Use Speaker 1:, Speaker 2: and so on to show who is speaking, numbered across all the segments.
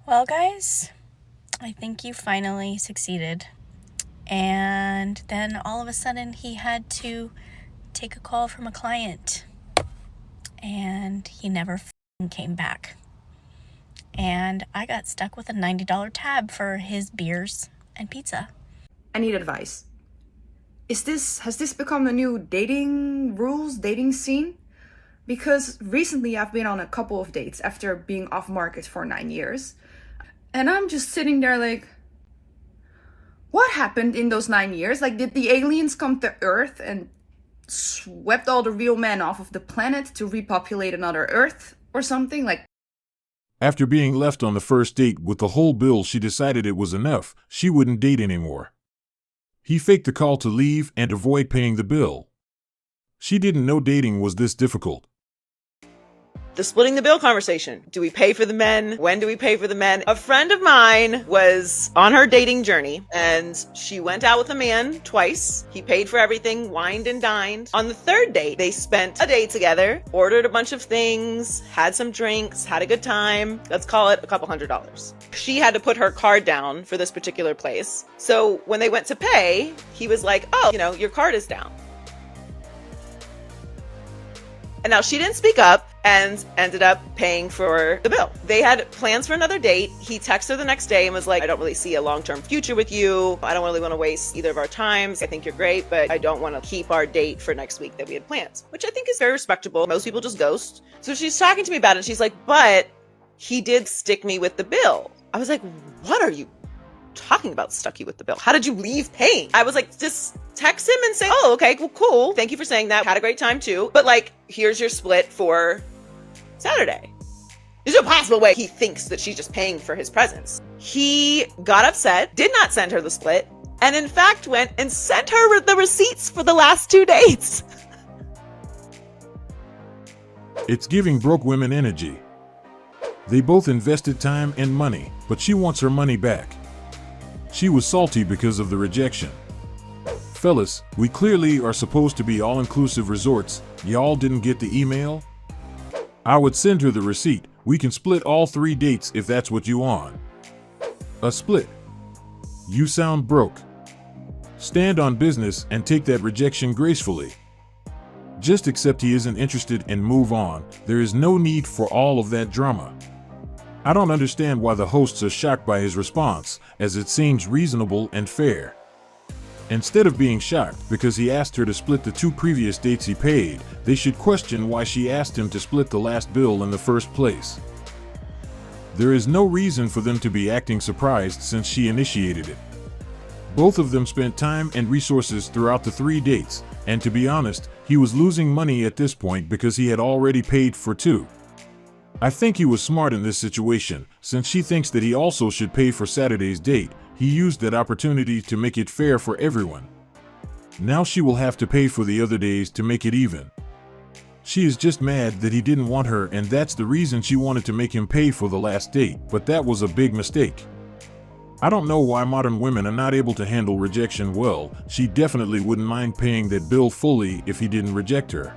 Speaker 1: Well, guys, I think you finally succeeded. And then all of a sudden, he had to take a call from a client. And he never came back. And I got stuck with a $90 tab for his beers and pizza.
Speaker 2: I need advice. Has this become the new dating scene? Because recently I've been on a couple of dates after being off market for 9 years. And I'm just sitting there like, what happened in those 9 years? Like, did the aliens come to Earth and swept all the real men off of the planet to repopulate another Earth or something? Like,
Speaker 3: After being left on the first date with the whole bill, she decided it was enough. She wouldn't date anymore. He faked the call to leave and avoid paying the bill. She didn't know dating was this difficult.
Speaker 4: The splitting the bill conversation. Do we pay for the men? When do we pay for the men? A friend of mine was on her dating journey and she went out with a man twice. He paid for everything, wined and dined. On the third date, they spent a day together, ordered a bunch of things, had some drinks, had a good time. Let's call it a couple $100. She had to put her card down for this particular place. So when they went to pay, he was like, oh, your card is down. And now she didn't speak up and ended up paying for the bill. They had plans for another date. He texted her the next day and was like, I don't really see a long-term future with you. I don't really want to waste either of our times. I think you're great, but I don't want to keep our date for next week that we had plans, which I think is very respectable. Most people just ghost. So she's talking to me about it. And she's like, but he did stick me with the bill. I was like, what are you talking about, stuck you with the bill? How did you leave paying? I was like, just text him and say, oh, okay, well, cool. Thank you for saying that. Had a great time too. But like, here's your split for Saturday. There's no possible way he thinks that she's just paying for his presence. He got upset, did not send her the split, and in fact went and sent her the receipts for the last 2 dates.
Speaker 3: It's giving broke women energy. They both invested time and money, but she wants her money back. She was salty because of the rejection. Fellas, we clearly are supposed to be all-inclusive resorts. Y'all didn't get the email? I would send her the receipt. We can split all 3 dates if that's what you want. A split. You sound broke. Stand on business and take that rejection gracefully. Just accept he isn't interested and move on. There is no need for all of that drama. I don't understand why the hosts are shocked by his response, as it seems reasonable and fair. Instead of being shocked because he asked her to split the 2 previous dates he paid, they should question why she asked him to split the last bill in the first place. There is no reason for them to be acting surprised since she initiated it. Both of them spent time and resources throughout the 3 dates, and to be honest, he was losing money at this point because he had already paid for 2. I think he was smart in this situation, since she thinks that he also should pay for Saturday's date. He used that opportunity to make it fair for everyone. Now she will have to pay for the other days to make it even. She is just mad that he didn't want her, and that's the reason she wanted to make him pay for the last date, but that was a big mistake. I don't know why modern women are not able to handle rejection well. She definitely wouldn't mind paying that bill fully if he didn't reject her.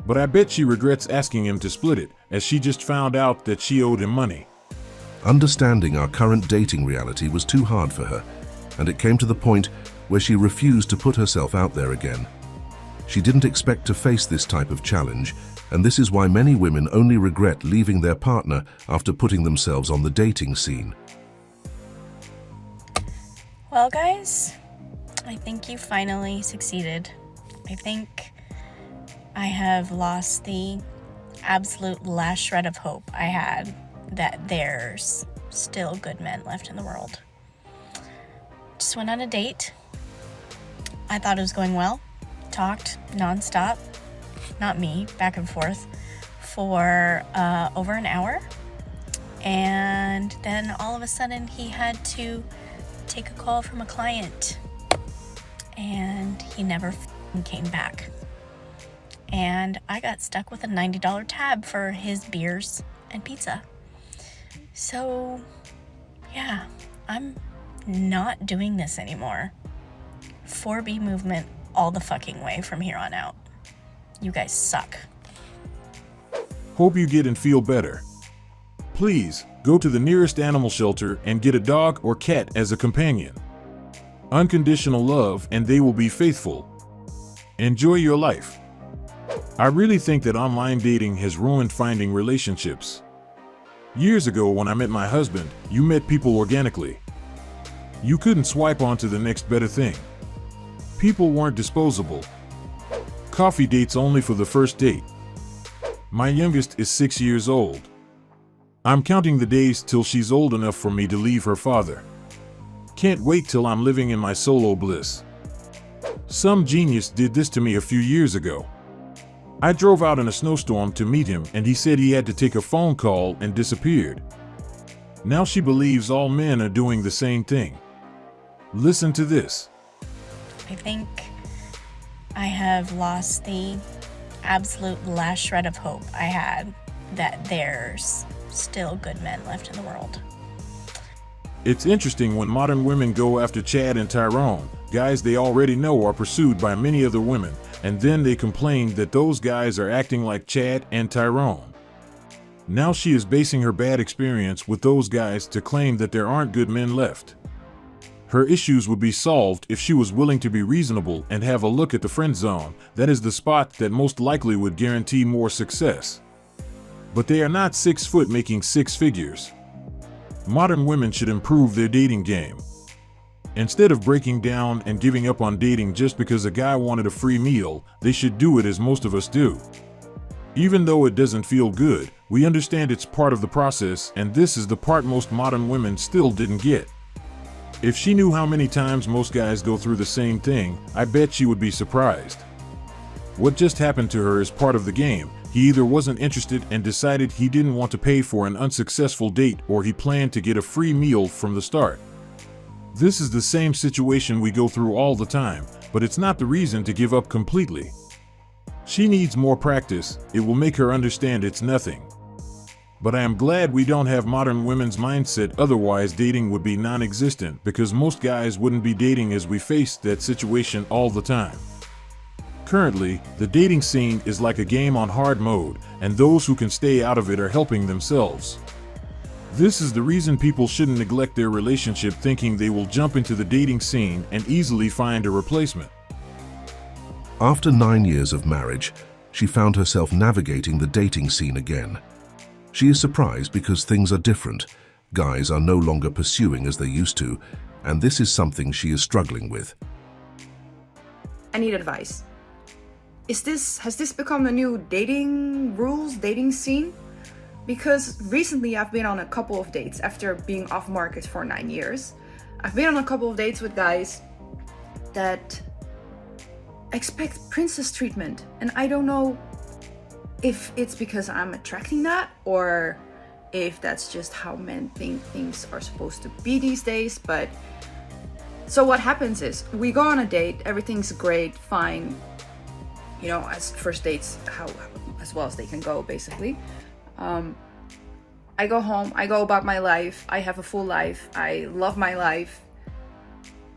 Speaker 3: But I bet she regrets asking him to split it, as she just found out that she owed him money.
Speaker 5: Understanding our current dating reality was too hard for her, and it came to the point where she refused to put herself out there again. She didn't expect to face this type of challenge, and this is why many women only regret leaving their partner after putting themselves on the dating scene.
Speaker 1: Well, guys, I think you finally succeeded. I think I have lost the absolute last shred of hope I had that there's still good men left in the world. Just went on a date. I thought it was going well. Talked nonstop, not me, back and forth, for over an hour. And then all of a sudden he had to take a call from a client. And he never came back. And I got stuck with a $90 tab for his beers and pizza. So, yeah, I'm not doing this anymore. 4B movement all the fucking way from here on out. You guys suck.
Speaker 3: Hope you get and feel better. please, go to the nearest animal shelter and get a dog or cat as a companion. Unconditional love and they will be faithful. Enjoy your life. I really think that online dating has ruined finding relationships. Years ago when I met my husband, you met people organically. You couldn't swipe onto the next better thing. People weren't disposable. Coffee dates only for the first date. My youngest is 6 years old. I'm counting the days till she's old enough for me to leave her father. Can't wait till I'm living in my solo bliss. Some genius did this to me a few years ago. I drove out in a snowstorm to meet him and he said he had to take a phone call and disappeared. Now she believes all men are doing the same thing. Listen to this.
Speaker 1: I think I have lost the absolute last shred of hope I had that there's still good men left in the world.
Speaker 3: It's interesting when modern women go after Chad and Tyrone, guys they already know are pursued by many other women, and then they complain that those guys are acting like Chad and Tyrone. Now she is basing her bad experience with those guys to claim that there aren't good men left. Her issues would be solved if she was willing to be reasonable and have a look at the friend zone. That is the spot that most likely would guarantee more success. But they are not 6 foot making 6 figures. Modern women should improve their dating game. Instead of breaking down and giving up on dating just because a guy wanted a free meal, they should do it as most of us do. Even though it doesn't feel good, we understand it's part of the process, and this is the part most modern women still didn't get. If she knew how many times most guys go through the same thing, I bet she would be surprised. What just happened to her is part of the game. He either wasn't interested and decided he didn't want to pay for an unsuccessful date, or he planned to get a free meal from the start. This is the same situation we go through all the time, but it's not the reason to give up completely. She needs more practice. It will make her understand it's nothing. But I am glad we don't have modern women's mindset, otherwise dating would be non-existent because most guys wouldn't be dating as we face that situation all the time. Currently, the dating scene is like a game on hard mode, and those who can stay out of it are helping themselves. This is the reason people shouldn't neglect their relationship thinking they will jump into the dating scene and easily find a replacement.
Speaker 5: After 9 years of marriage, she found herself navigating the dating scene again. She is surprised because things are different. Guys are no longer pursuing as they used to, and this is something she is struggling with.
Speaker 2: I need advice. Has this become the new dating rules, dating scene? Because recently I've been on a couple of dates after being off market for 9 years. I've been on a couple of dates with guys that expect princess treatment, and I don't know if it's because I'm attracting that or if that's just how men think things are supposed to be these days. But so what happens is we go on a date, everything's great, fine, you know, as first dates, as well as they can go, basically. I go home, I go about my life, I have a full life, I love my life,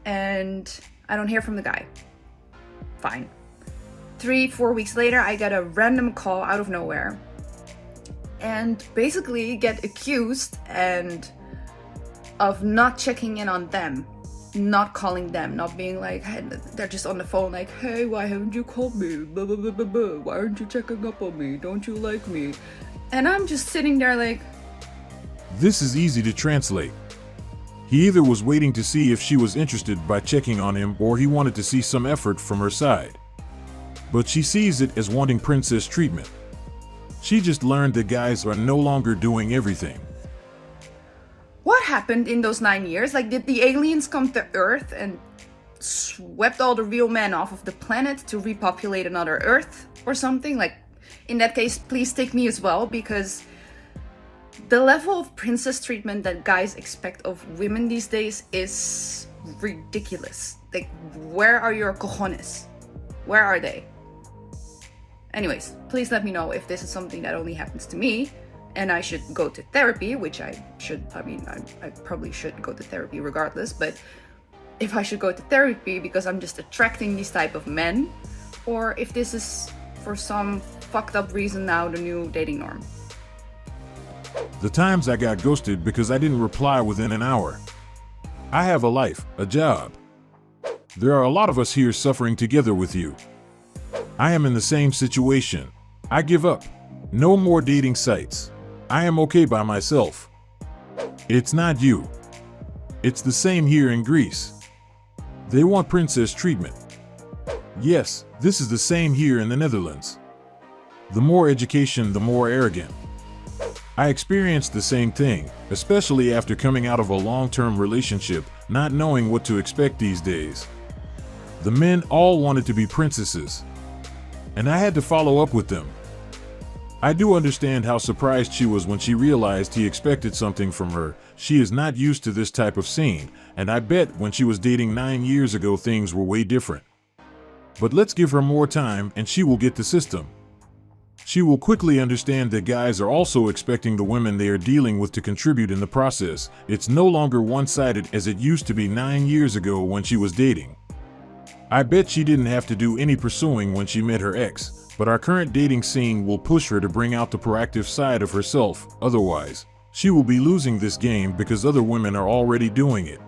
Speaker 2: and I don't hear from the guy. Fine. 3-4 weeks later, I get a random call out of nowhere and basically get accused of not checking in on them, not calling them, not being like, hey, they're just on the phone like, hey, why haven't you called me? Blah, blah, blah, blah, blah. Why aren't you checking up on me? Don't you like me? And I'm just sitting there like...
Speaker 3: This is easy to translate. He either was waiting to see if she was interested by checking on him, or he wanted to see some effort from her side. But she sees it as wanting princess treatment. She just learned that guys are no longer doing everything.
Speaker 2: What happened in those 9 years? Like, did the aliens come to Earth and swept all the real men off of the planet to repopulate another Earth or something? Like, in that case, please take me as well, because the level of princess treatment that guys expect of women these days is ridiculous. Like, where are your cojones? Where are they? Anyways, please let me know if this is something that only happens to me and I should go to therapy, which I should. I mean, I probably should go to therapy regardless, but if I should go to therapy because I'm just attracting these type of men, or if this is for some fucked up reason now the new dating norm.
Speaker 3: The times I got ghosted because I didn't reply within an hour. I have a life, a job. There are a lot of us here suffering together with you. I am in the same situation. I give up. No more dating sites. I am okay by myself. It's not you. It's the same here in Greece. They want princess treatment. Yes, this is the same here in the Netherlands. The more education, the more arrogant. I experienced the same thing, especially after coming out of a long-term relationship, not knowing what to expect these days. The men all wanted to be princesses, and I had to follow up with them. I do understand how surprised she was when she realized he expected something from her. She is not used to this type of scene, and I bet when she was dating 9 years ago things were way different. But let's give her more time and she will get the system. She will quickly understand that guys are also expecting the women they are dealing with to contribute in the process. It's no longer one-sided as it used to be 9 years ago when she was dating. I bet she didn't have to do any pursuing when she met her ex, but our current dating scene will push her to bring out the proactive side of herself. Otherwise, she will be losing this game because other women are already doing it.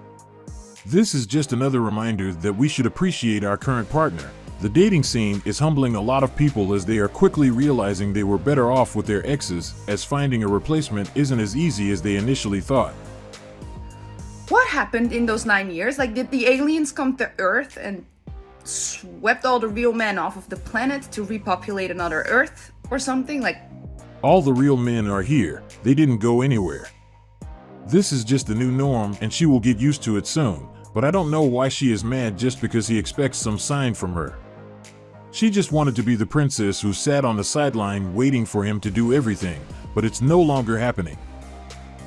Speaker 3: This is just another reminder that we should appreciate our current partner. The dating scene is humbling a lot of people as they are quickly realizing they were better off with their exes, as finding a replacement isn't as easy as they initially thought.
Speaker 2: What happened in those 9 years? Like, did the aliens come to Earth and swept all the real men off of the planet to repopulate another Earth or something? Like,
Speaker 3: all the real men are here. They didn't go anywhere. This is just the new norm and she will get used to it soon, but I don't know why she is mad just because he expects some sign from her. She just wanted to be the princess who sat on the sideline waiting for him to do everything, but it's no longer happening.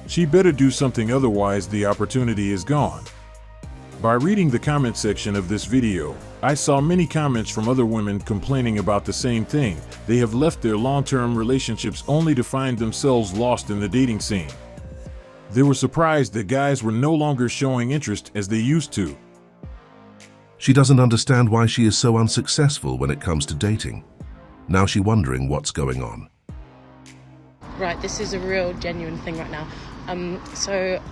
Speaker 3: She better do something, otherwise the opportunity is gone. By reading the comment section of this video, I saw many comments from other women complaining about the same thing. They have left their long-term relationships only to find themselves lost in the dating scene. They were surprised that guys were no longer showing interest as they used to.
Speaker 5: She doesn't understand why she is so unsuccessful when it comes to dating. Now she's wondering what's going on.
Speaker 6: Right, this is a real genuine thing right now. So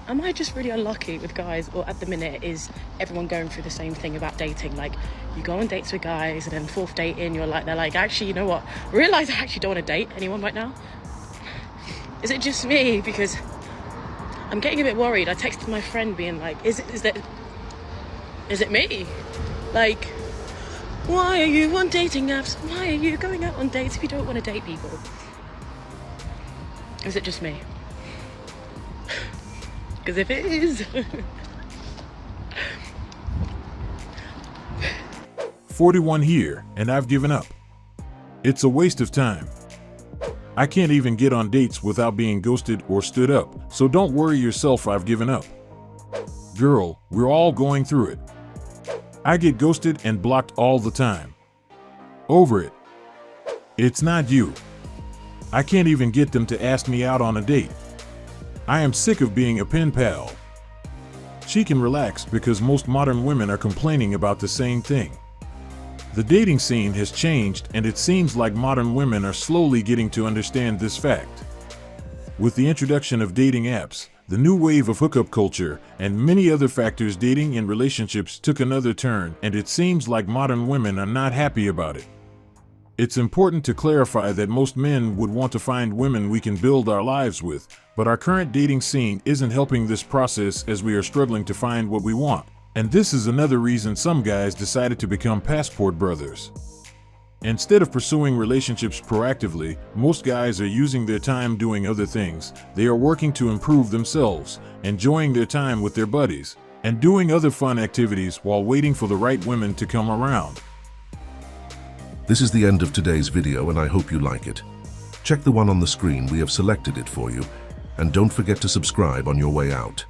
Speaker 6: am I just really unlucky with guys, or at the minute is everyone going through the same thing about dating? Like, you go on dates with guys and then fourth date in, they're like, actually, you know what? I realise I actually don't want to date anyone right now. Is it just me? Because I'm getting a bit worried. I texted my friend being like, is it me? Like, why are you on dating apps? Why are you going out on dates if you don't want to date people? Is it just me? Because if it is...
Speaker 3: 41 here, and I've given up. It's a waste of time. I can't even get on dates without being ghosted or stood up, so don't worry yourself, I've given up. Girl, we're all going through it. I get ghosted and blocked all the time. Over it. It's not you. I can't even get them to ask me out on a date. I am sick of being a pen pal. She can relax because most modern women are complaining about the same thing. The dating scene has changed, and it seems like modern women are slowly getting to understand this fact. With the introduction of dating apps, the new wave of hookup culture, and many other factors, dating and relationships took another turn, and it seems like modern women are not happy about it. It's important to clarify that most men would want to find women we can build our lives with, but our current dating scene isn't helping this process as we are struggling to find what we want. And this is another reason some guys decided to become passport brothers. Instead of pursuing relationships proactively, most guys are using their time doing other things. They are working to improve themselves, enjoying their time with their buddies, and doing other fun activities while waiting for the right women to come around.
Speaker 5: This is the end of today's video, and I hope you like it. Check the one on the screen, we have selected it for you, and don't forget to subscribe on your way out.